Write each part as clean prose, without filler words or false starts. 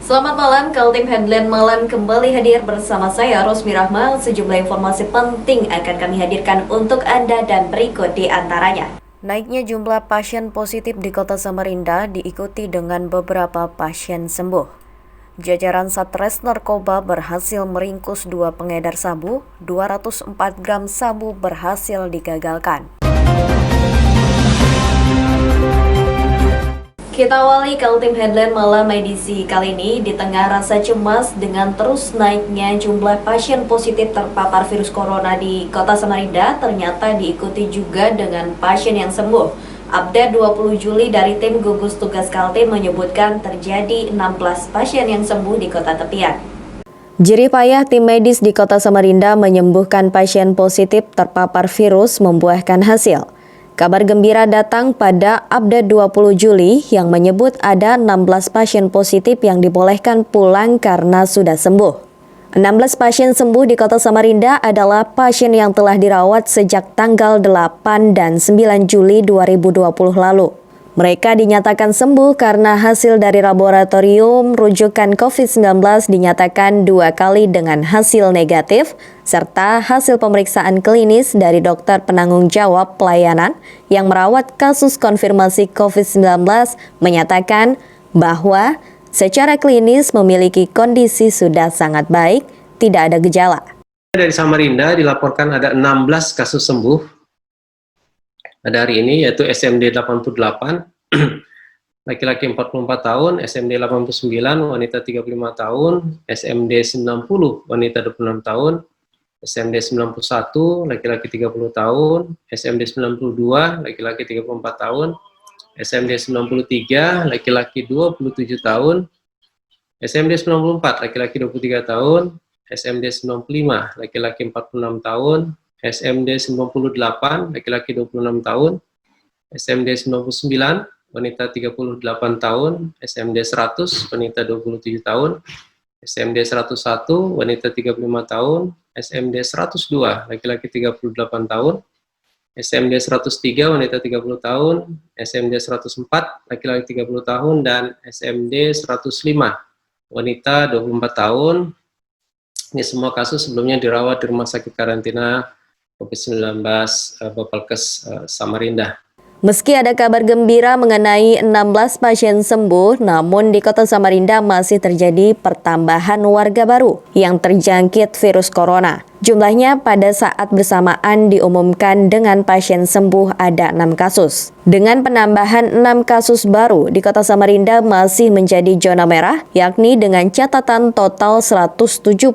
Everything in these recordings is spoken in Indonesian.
Selamat malam, Kaltim Headline Malam kembali hadir bersama saya Rosmi Rahma. Sejumlah informasi penting akan kami hadirkan untuk Anda dan berikut di antaranya. Naiknya jumlah pasien positif di Kota Samarinda diikuti dengan beberapa pasien sembuh. Jajaran Satres Narkoba berhasil meringkus 2 pengedar sabu, 204 gram sabu berhasil digagalkan. Kita awali Kaltim Headline Malam edisi kali ini di tengah rasa cemas dengan terus naiknya jumlah pasien positif terpapar virus corona di Kota Samarinda ternyata diikuti juga dengan pasien yang sembuh. Update 20 Juli dari tim gugus tugas Kaltim menyebutkan terjadi 16 pasien yang sembuh di kota tepian. Jerih payah tim medis di Kota Samarinda menyembuhkan pasien positif terpapar virus membuahkan hasil. Kabar gembira datang pada update 20 Juli yang menyebut ada 16 pasien positif yang dibolehkan pulang karena sudah sembuh. 16 pasien sembuh di Kota Samarinda adalah pasien yang telah dirawat sejak tanggal 8 dan 9 Juli 2020 lalu. Mereka dinyatakan sembuh karena hasil dari laboratorium rujukan COVID-19 dinyatakan 2 kali dengan hasil negatif, serta hasil pemeriksaan klinis dari dokter penanggung jawab pelayanan yang merawat kasus konfirmasi COVID-19 menyatakan bahwa secara klinis memiliki kondisi sudah sangat baik, tidak ada gejala. Dari Samarinda dilaporkan ada 16 kasus sembuh pada hari ini, yaitu SMD 88, laki-laki 44 tahun, SMD 89, wanita 35 tahun, SMD 90, wanita 26 tahun, SMD 91, laki-laki 30 tahun, SMD 92, laki-laki 34 tahun, SMD 93, laki-laki 27 tahun, SMD 94, laki-laki 23 tahun, SMD 95, laki-laki 46 tahun, SMD 98, laki-laki 26 tahun, SMD 99, wanita 38 tahun, SMD 100, wanita 27 tahun, SMD 101, wanita 35 tahun, SMD 102, laki-laki 38 tahun, SMD 103, wanita 30 tahun, SMD 104, laki-laki 30 tahun, dan SMD 105, wanita 24 tahun. Ini semua kasus sebelumnya dirawat di Rumah Sakit Karantina COVID-19 Bapelkes Samarinda. Meski ada kabar gembira mengenai 16 pasien sembuh, namun di Kota Samarinda masih terjadi pertambahan warga baru yang terjangkit virus corona. Jumlahnya pada saat bersamaan diumumkan dengan pasien sembuh ada 6 kasus. Dengan penambahan 6 kasus baru di Kota Samarinda masih menjadi zona merah, yakni dengan catatan total 171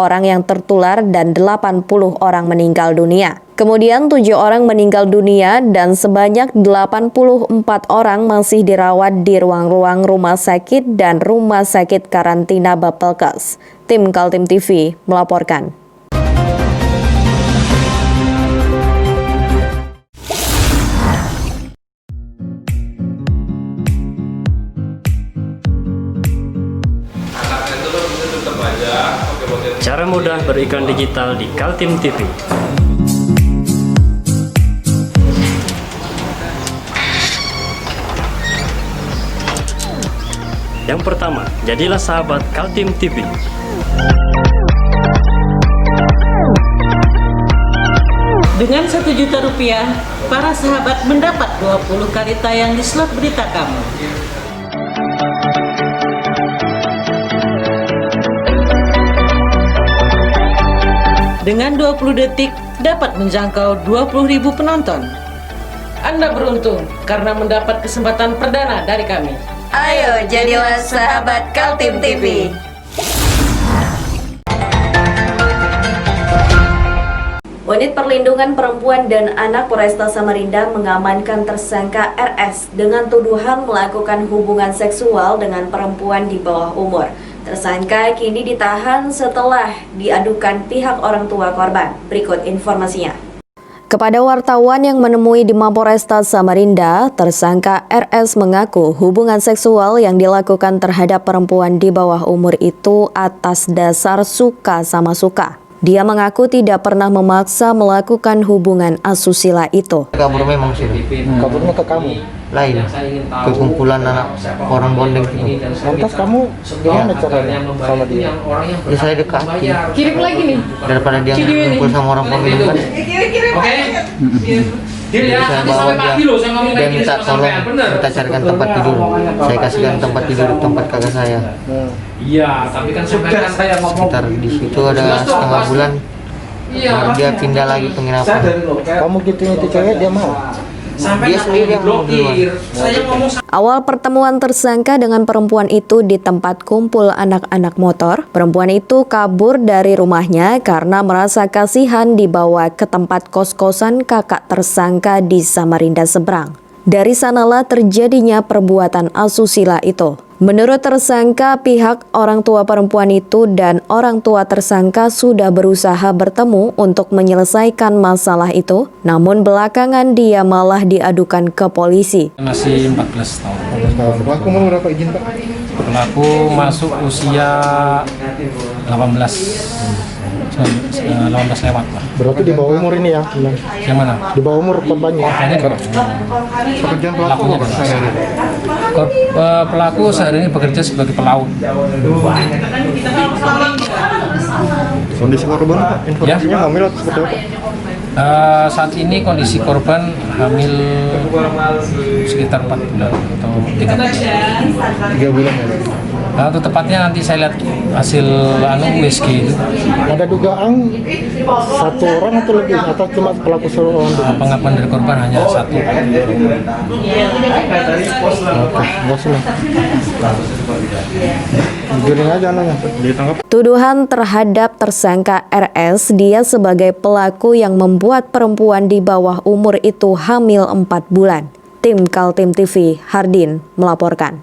orang yang tertular dan 80 orang meninggal dunia. Kemudian 7 orang meninggal dunia dan sebanyak 84 orang masih dirawat di ruang-ruang rumah sakit dan rumah sakit karantina Bapelkes. Tim Kaltim TV melaporkan. Cara mudah beriklan digital di Kaltim TV. Yang pertama, jadilah sahabat Kaltim TV. Dengan Rp1.000.000, para sahabat mendapat 20 kali tayang di slot berita kamu. Dengan 20 detik dapat menjangkau 20.000 penonton. Anda beruntung karena mendapat kesempatan perdana dari kami. Ayo jadilah sahabat Kaltim TV. Unit Perlindungan Perempuan dan Anak Polresta Samarinda mengamankan tersangka RS dengan tuduhan melakukan hubungan seksual dengan perempuan di bawah umur. Tersangka kini ditahan setelah diadukan pihak orang tua korban. Berikut informasinya. Kepada wartawan yang menemui di Mapolresta Samarinda, tersangka RS mengaku hubungan seksual yang dilakukan terhadap perempuan di bawah umur itu atas dasar suka sama suka. Dia mengaku tidak pernah memaksa melakukan hubungan asusila itu. Kabur memang sih. Kaburnya ke kamu. Lain. Ke kumpulan anak orang bondeng itu. Lantas kamu gimana caranya sama dia? Ya saya dekati. Kirim lagi nih. Daripada dia ngumpul sama orang bondeng kan. Jadi saya bawa dia minta tolong, kita carikan tempat tidur. Saya kasihkan tempat tidur di tempat kakak saya. Iya, tapi kan saya ngomong Sekitar di situ ada setengah bulan. Baru dia pindah lagi penginapan. Kamu gituin itu cewek, dia mau? Dia sendiri yang mau duluan. saya ngomong Awal pertemuan tersangka dengan perempuan itu di tempat kumpul anak-anak motor. Perempuan itu kabur dari rumahnya karena merasa kasihan dibawa ke tempat kos-kosan kakak tersangka di Samarinda seberang. Dari sanalah terjadinya perbuatan asusila itu. Menurut tersangka, pihak orang tua perempuan itu dan orang tua tersangka sudah berusaha bertemu untuk menyelesaikan masalah itu, namun belakangan dia malah diadukan ke polisi. masih 14 tahun. Pelaku mau berapa izin Pak? Pelaku masuk usia 18 lewat lah. Berarti di bawah umur ini ya? Yang mana? Di bawah umur korbannya? Pekerjaan pelaku pelaku sehari ini bekerja sebagai pelaut. Kondisi korban Pak? Informasinya hamil atau seperti apa? Saat ini kondisi korban hamil sekitar 4 bulan atau 3 bulan. 3 bulan ya? Nah, untuk tepatnya nanti saya lihat hasil USG itu. Ada dugaan satu orang atau lebih? Atau cuma pelaku seorang doang? Pengakuan dari korban hanya 1. Oke, nggak usah lah. Giring aja anaknya, ditangkap. Tuduhan terhadap tersangka RS, dia sebagai pelaku yang membuat perempuan di bawah umur itu hamil 4 bulan. Tim Kaltim TV, Hardin melaporkan.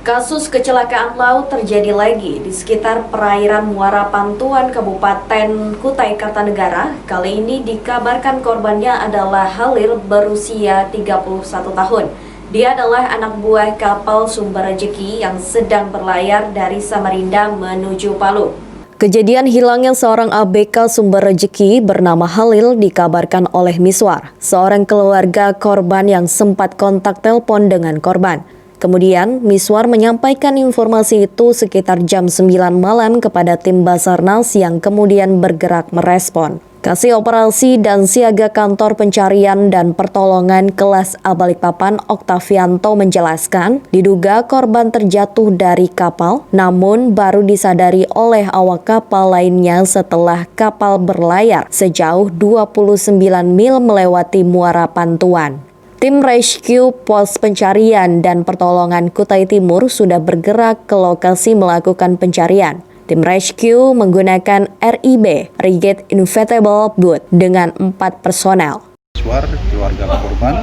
Kasus kecelakaan laut terjadi lagi di sekitar perairan Muara Pantuan, Kabupaten Kutai Kartanegara. Kali ini dikabarkan korbannya adalah Halil berusia 31 tahun. Dia adalah anak buah kapal Sumber Rejeki yang sedang berlayar dari Samarinda menuju Palu. Kejadian hilangnya seorang ABK Sumber Rejeki bernama Halil dikabarkan oleh Miswar, seorang keluarga korban yang sempat kontak telepon dengan korban. Kemudian, Miswar menyampaikan informasi itu sekitar jam 9 malam kepada tim Basarnas yang kemudian bergerak merespon. Kasih Operasi dan Siaga Kantor Pencarian dan Pertolongan Kelas A Balikpapan Oktavianto menjelaskan, diduga korban terjatuh dari kapal, namun baru disadari oleh awak kapal lainnya setelah kapal berlayar sejauh 29 mil melewati Muara Pantuan. Tim Rescue Pos Pencarian dan Pertolongan Kutai Timur sudah bergerak ke lokasi melakukan pencarian. Tim Rescue menggunakan RIB, Rigid Inflatable Boat, dengan 4 personel. Suar keluarga korban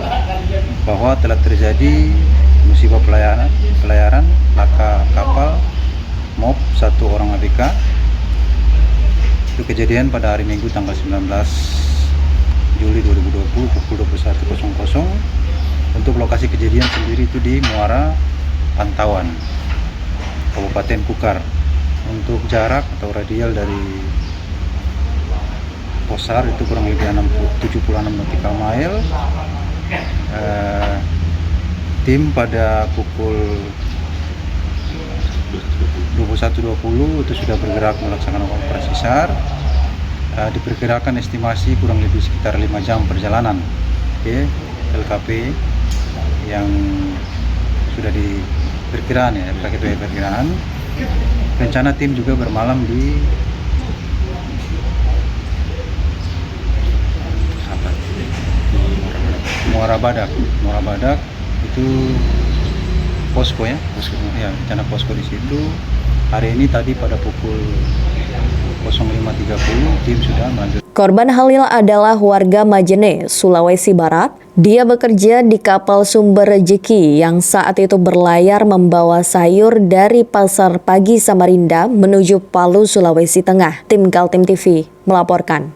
bahwa telah terjadi musibah pelayaran laka kapal MOP 1 orang ABK. Itu kejadian pada hari Minggu tanggal 19 Juli 2020 pukul 21.00. Untuk lokasi kejadian sendiri itu di Muara Pantauan, Kabupaten Kukar. Untuk jarak atau radial dari Posar itu kurang lebih 76 nautical mile. Tim pada pukul 21.20 itu sudah bergerak melaksanakan operasi SAR. Diperkirakan estimasi kurang lebih sekitar 5 jam perjalanan. LKP yang sudah perkiraan ya, pakai perkiraan. Rencana tim juga bermalam di Muara Badak. Muara Badak itu posko ya, rencana posko di situ. Hari ini tadi pada pukul 05.30 tim sudah melanjutkan. Korban Halil adalah warga Majene, Sulawesi Barat. Dia bekerja di kapal Sumber Rejeki yang saat itu berlayar membawa sayur dari Pasar Pagi Samarinda menuju Palu, Sulawesi Tengah. Tim Kaltim TV melaporkan.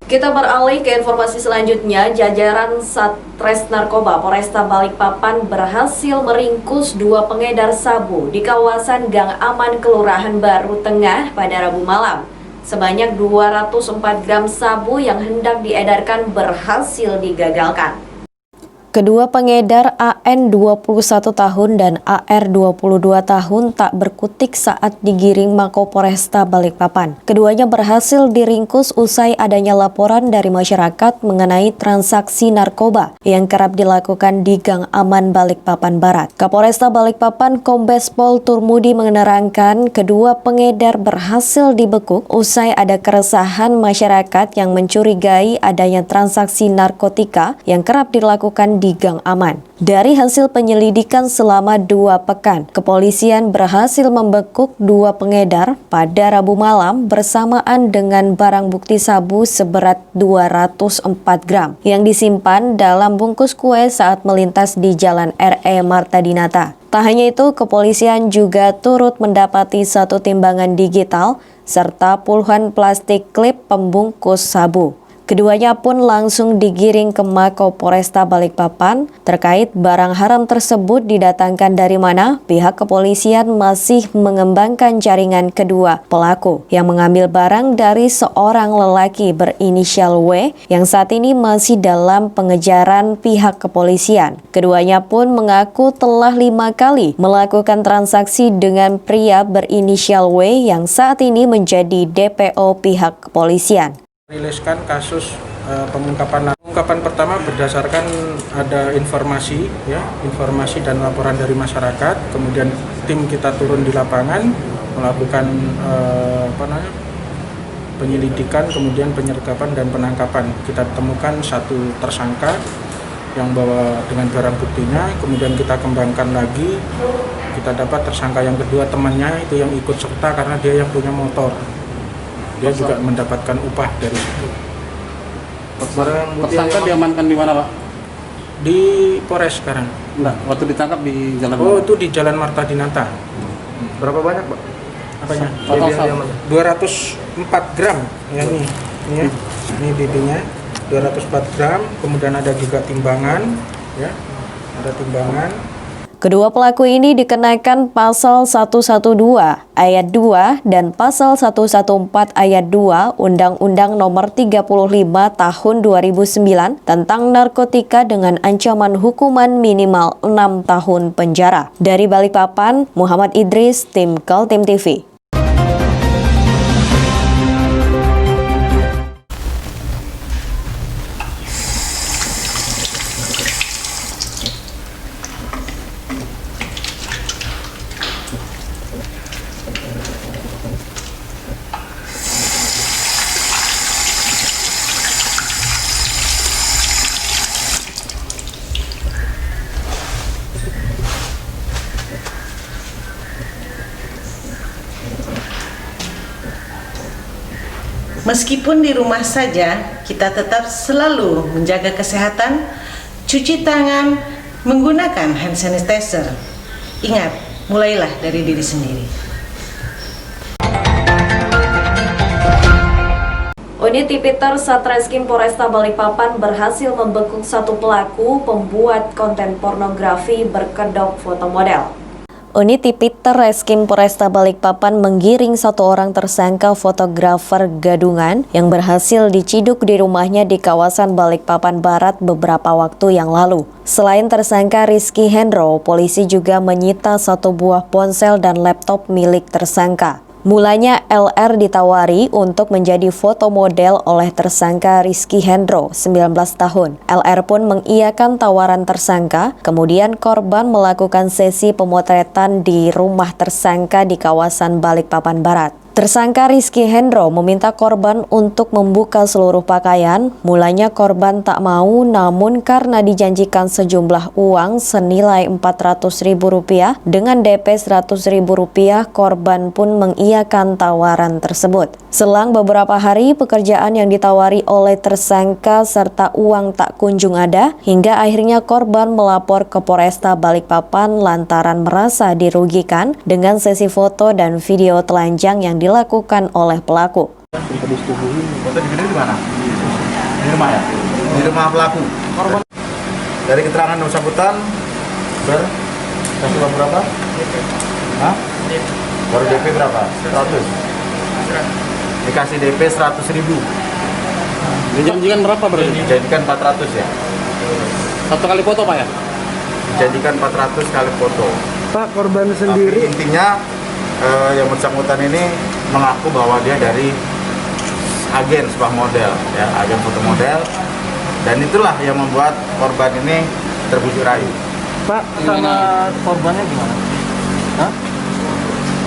Kita beralih ke informasi selanjutnya. Jajaran Satres Narkoba Polresta Balikpapan berhasil meringkus 2 pengedar sabu di kawasan Gang Aman, Kelurahan Baru Tengah pada Rabu malam. Sebanyak 204 gram sabu yang hendak diedarkan berhasil digagalkan. Kedua pengedar AN 21 tahun dan AR 22 tahun tak berkutik saat digiring Mako Polresta Balikpapan. Keduanya berhasil diringkus usai adanya laporan dari masyarakat mengenai transaksi narkoba yang kerap dilakukan di Gang Aman Balikpapan Barat. Kapolresta Balikpapan Kombes Pol Turmudi menerangkan kedua pengedar berhasil dibekuk usai ada keresahan masyarakat yang mencurigai adanya transaksi narkotika yang kerap dilakukan di Gang Aman. Dari hasil penyelidikan selama 2 pekan, kepolisian berhasil membekuk 2 pengedar pada Rabu malam bersamaan dengan barang bukti sabu seberat 204 gram yang disimpan dalam bungkus kue saat melintas di Jalan RE Marta Dinata. Tak hanya itu, kepolisian juga turut mendapati 1 timbangan digital serta puluhan plastik klip pembungkus sabu. Keduanya pun langsung digiring ke Mako Polresta Balikpapan. Terkait barang haram tersebut didatangkan dari mana, pihak kepolisian masih mengembangkan jaringan kedua pelaku yang mengambil barang dari seorang lelaki berinisial W yang saat ini masih dalam pengejaran pihak kepolisian. Keduanya pun mengaku telah 5 kali melakukan transaksi dengan pria berinisial W yang saat ini menjadi DPO pihak kepolisian. Riliskan kasus pengungkapan pertama berdasarkan ada informasi dan laporan dari masyarakat. Kemudian tim kita turun di lapangan melakukan penyelidikan, kemudian penyergapan dan penangkapan. Kita temukan 1 tersangka yang bawa dengan barang buktinya, kemudian kita kembangkan lagi. Kita dapat tersangka yang kedua, temannya itu yang ikut serta karena dia yang punya motor. Dia juga mendapatkan upah dari situ. Tersangka diamankan di mana, Pak? Di Polres sekarang. Enggak, waktu ditangkap di jalan. Oh, itu di Jalan Marta Dinata. Berapa banyak, Pak? Apanya? Total 204 gram. Ya, ini ya. Ini BB-nya 204 gram. Kemudian ada juga timbangan, ya. Ada timbangan. Kedua pelaku ini dikenakan pasal 112 ayat 2 dan pasal 114 ayat 2 Undang-Undang Nomor 35 Tahun 2009 tentang narkotika dengan ancaman hukuman minimal 6 tahun penjara. Dari Balikpapan, Muhammad Idris, Tim Kaltim TV. Meskipun di rumah saja, kita tetap selalu menjaga kesehatan, cuci tangan, menggunakan hand sanitizer. Ingat, mulailah dari diri sendiri. Unit Tipiter Satreskrim Polresta Balikpapan berhasil membekuk 1 pelaku pembuat konten pornografi berkedok foto model. Unit Tipiter Reskrim Polresta Balikpapan menggiring 1 orang tersangka fotografer gadungan yang berhasil diciduk di rumahnya di kawasan Balikpapan Barat beberapa waktu yang lalu. Selain tersangka Rizky Hendro, polisi juga menyita 1 buah ponsel dan laptop milik tersangka. Mulanya LR ditawari untuk menjadi foto model oleh tersangka Rizky Hendro, 19 tahun. LR pun mengiyakan tawaran tersangka, kemudian korban melakukan sesi pemotretan di rumah tersangka di kawasan Balikpapan Barat. Tersangka Rizky Hendro meminta korban untuk membuka seluruh pakaian. Mulanya korban tak mau, namun karena dijanjikan sejumlah uang senilai Rp400.000 dengan DP Rp100.000, korban pun mengiyakan tawaran tersebut. Selang beberapa hari, pekerjaan yang ditawari oleh tersangka serta uang tak kunjung ada, hingga akhirnya korban melapor ke Polresta Balikpapan lantaran merasa dirugikan dengan sesi foto dan video telanjang yang dilakukan oleh pelaku. Foto di video di mana? Di rumah ya? Di rumah pelaku. Korban. Dari keterangan bersangkutan kasih uang berapa? Hah? Baru DP berapa? 100. Dikasih DP 100.000. Dijanjikan berapa berarti? Dijanjikan 400 ya. 1 kali foto Pak ya? Dijanjikan 400 kali foto. Pak, korban sendiri. Tapi intinya yang bersangkutan ini mengaku bahwa dia dari agen sebuah model, ya, agen foto model, dan itulah yang membuat korban ini terbujuk rayu. Pak, sama korbannya gimana? Hah?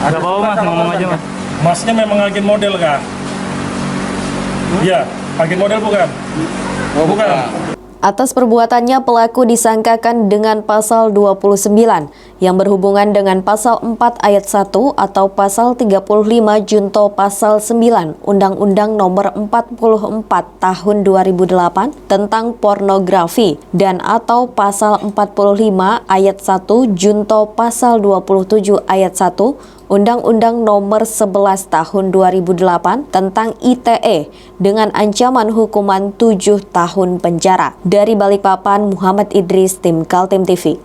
Ada bawa Mas, ngomong aja Mas. Masnya memang agen model kan? Iya, agen model bukan? Oh, bukan. Atas perbuatannya, pelaku disangkakan dengan pasal 29 yang berhubungan dengan pasal 4 ayat 1 atau pasal 35 junto pasal 9 Undang-Undang Nomor 44 Tahun 2008 tentang pornografi dan atau pasal 45 ayat 1 junto pasal 27 ayat 1 Undang-Undang Nomor 11 Tahun 2008 tentang ITE dengan ancaman hukuman 7 tahun penjara. Dari Balikpapan, Muhammad Idris, tim Kaltim TV.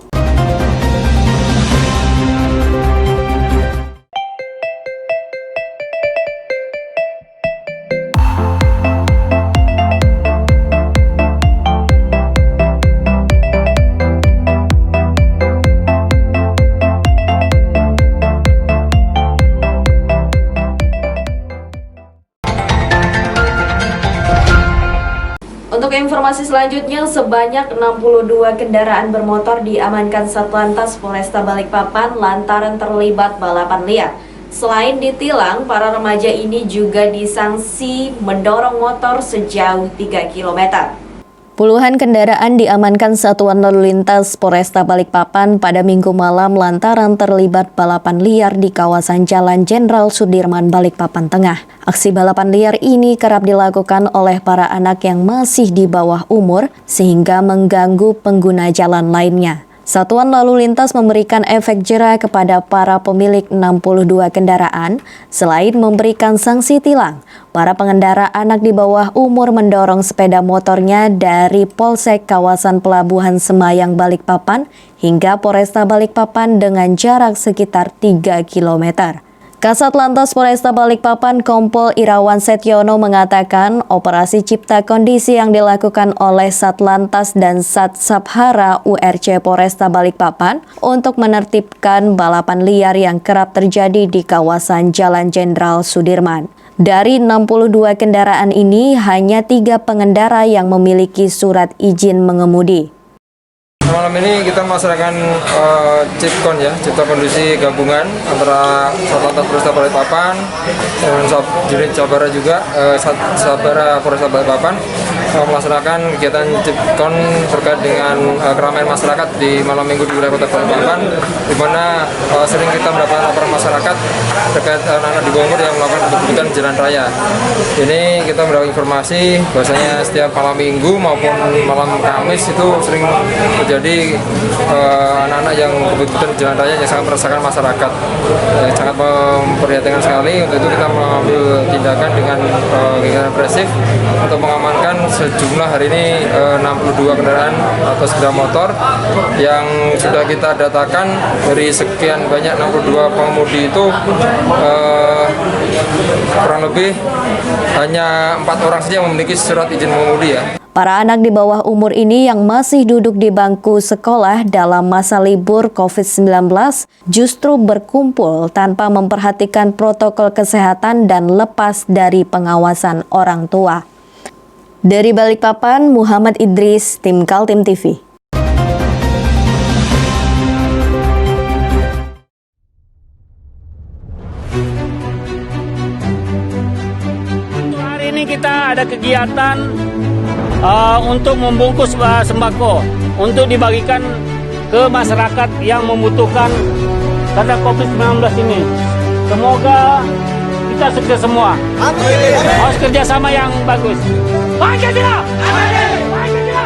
Untuk informasi selanjutnya, sebanyak 62 kendaraan bermotor diamankan Satlantas Polresta Balikpapan lantaran terlibat balapan liar. Selain ditilang, para remaja ini juga disanksi mendorong motor sejauh 3 km. Puluhan kendaraan diamankan Satuan Lalu Lintas Polresta Balikpapan pada Minggu malam lantaran terlibat balapan liar di kawasan Jalan Jenderal Sudirman, Balikpapan Tengah. Aksi balapan liar ini kerap dilakukan oleh para anak yang masih di bawah umur sehingga mengganggu pengguna jalan lainnya. Satuan Lalu Lintas memberikan efek jera kepada para pemilik 62 kendaraan. Selain memberikan sanksi tilang, para pengendara anak di bawah umur mendorong sepeda motornya dari Polsek kawasan Pelabuhan Semayang Balikpapan hingga Polresta Balikpapan dengan jarak sekitar 3 km. Kasat Lantas Polresta Balikpapan Kompol Irawan Setyono mengatakan operasi cipta kondisi yang dilakukan oleh Satlantas dan Sat Sabhara URC Polresta Balikpapan untuk menertibkan balapan liar yang kerap terjadi di kawasan Jalan Jenderal Sudirman. Dari 62 kendaraan ini, hanya 3 pengendara yang memiliki surat izin mengemudi. Malam ini kita melaksanakan CIPKON ya, cipta kondisi gabungan antara Satlantas Polresta Balikpapan dan unit Sabara juga, Sabara Polresta Balikpapan melaksanakan kegiatan CIPKON terkait dengan keramaian masyarakat di malam minggu di wilayah Kota Balikpapan, di mana sering kita mendapatkan laporan masyarakat masyarakat terkait anak-anak di bawah umur yang melakukan kebut-kebutan di jalan raya. Ini kita mendapat informasi bahwasanya setiap malam Minggu maupun malam Kamis itu sering terjadi anak-anak yang kebut-kebutan di jalan raya yang sangat meresahkan masyarakat, yang sangat memprihatinkan sekali. Untuk itu kita mengambil tindakan dengan kegiatan represif untuk mengamankan sejumlah hari ini 62 kendaraan atau sepeda motor yang sudah kita datakan. Dari sekian banyak 62 pengemudi itu kurang lebih hanya 4 orang saja yang memiliki surat izin mengemudi ya. Para anak di bawah umur ini yang masih duduk di bangku sekolah dalam masa libur COVID-19 justru berkumpul tanpa memperhatikan protokol kesehatan dan lepas dari pengawasan orang tua. Dari Balikpapan, Muhammad Idris, tim Kaltim TV. Untuk hari ini kita ada kegiatan untuk membungkus sembako untuk dibagikan ke masyarakat yang membutuhkan karena COVID-19 ini. Semoga kita sukses semua. Harus kerjasama yang bagus. Pancasila! Pancasila!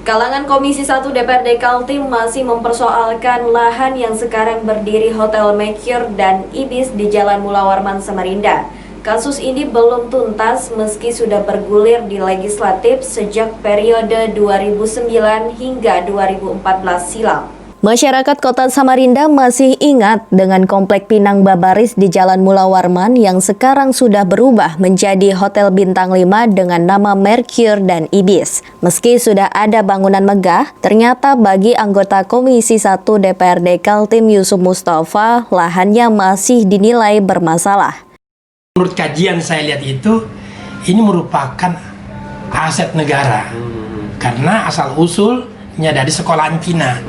Kalangan Komisi 1 DPRD Kaltim masih mempersoalkan lahan yang sekarang berdiri Hotel Mercure dan Ibis di Jalan Mula Warman, Samarinda. Kasus ini belum tuntas meski sudah bergulir di legislatif sejak periode 2009 hingga 2014 silam. Masyarakat Kota Samarinda masih ingat dengan Komplek Pinang Babaris di Jalan Mula Warman yang sekarang sudah berubah menjadi Hotel Bintang 5 dengan nama Mercure dan Ibis. Meski sudah ada bangunan megah, ternyata bagi anggota Komisi 1 DPRD Kaltim Yusuf Mustafa, lahannya masih dinilai bermasalah. Menurut kajian saya lihat itu, ini merupakan aset negara. Karena asal-usulnya dari sekolahan Cina.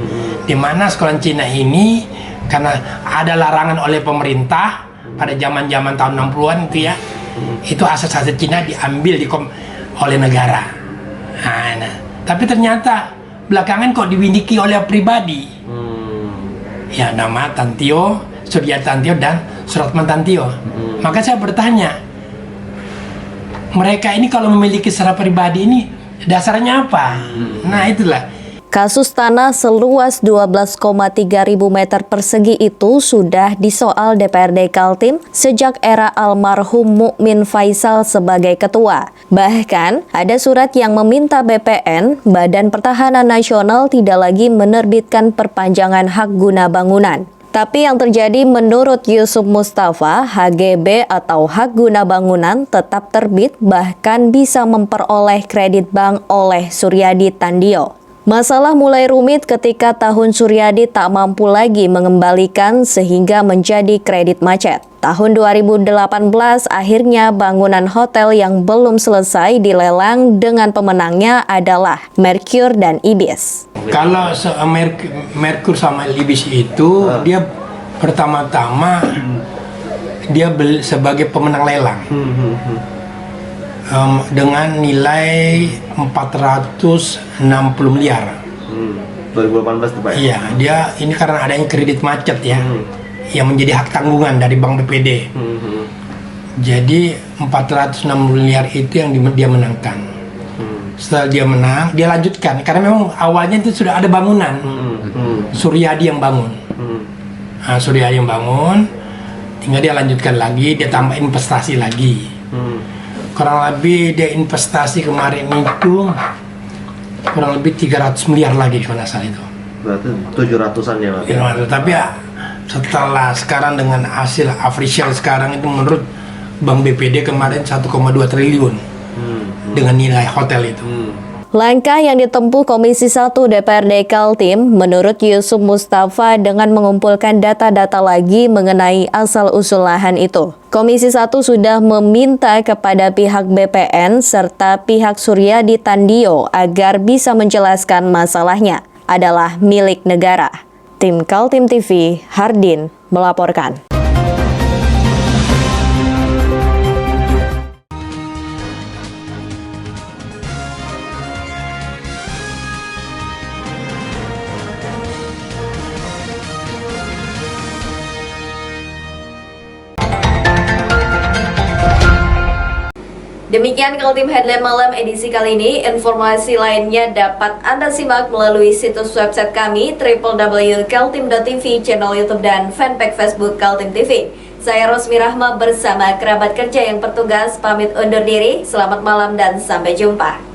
Di mana sekolah Cina ini karena ada larangan oleh pemerintah pada zaman-zaman tahun 60-an itu ya, itu aset-aset Cina diambil oleh negara. Nah, tapi ternyata belakangan kok dimiliki oleh pribadi. Ya, nama Tantio, Surya Tantio dan Suratman Tantio. Maka saya bertanya, mereka ini kalau memiliki secara pribadi ini dasarnya apa? Nah, itulah. Kasus tanah seluas 12,3 ribu meter persegi itu sudah disoal DPRD Kaltim sejak era almarhum Mukmin Faisal sebagai ketua. Bahkan, ada surat yang meminta BPN, Badan Pertahanan Nasional, tidak lagi menerbitkan perpanjangan hak guna bangunan. Tapi yang terjadi menurut Yusuf Mustafa, HGB atau hak guna bangunan tetap terbit bahkan bisa memperoleh kredit bank oleh Suryadi Tandio. Masalah mulai rumit ketika tahun Suryadi tak mampu lagi mengembalikan sehingga menjadi kredit macet. Tahun 2018 akhirnya bangunan hotel yang belum selesai dilelang dengan pemenangnya adalah Mercure dan Ibis. Kalau Mercure sama Ibis itu dia pertama-tama dia sebagai pemenang lelang. Dengan nilai 460 miliar. 2018 tuh Pak? Iya, dia ini karena adanya kredit macet ya, yang menjadi hak tanggungan dari Bank BPD. Jadi 460 miliar itu yang dia menangkan. Setelah dia menang, dia lanjutkan karena memang awalnya itu sudah ada bangunan. Suryadi yang bangun. Nah, Suryadi yang bangun, tinggal dia lanjutkan lagi, dia tambah investasi lagi. Kurang lebih dia investasi kemarin itu kurang lebih 300 miliar lagi kalau nggak salah itu. Berarti 700-an ya Pak? Ya, tapi ya, setelah sekarang dengan hasil official sekarang itu menurut Bank BPD kemarin 1,2 triliun dengan nilai hotel itu. Langkah yang ditempuh Komisi 1 DPRD Kaltim menurut Yusuf Mustafa dengan mengumpulkan data-data lagi mengenai asal-usul lahan itu. Komisi 1 sudah meminta kepada pihak BPN serta pihak Suryadi Tandio agar bisa menjelaskan masalahnya adalah milik negara. Tim Kaltim TV, Hardin melaporkan. Demikian Kaltim Headline Malam edisi kali ini. Informasi lainnya dapat Anda simak melalui situs website kami www.kaltim.tv, channel YouTube dan fanpage Facebook Kaltim TV. Saya Rosmi Rahma bersama kerabat kerja yang bertugas pamit undur diri. Selamat malam dan sampai jumpa.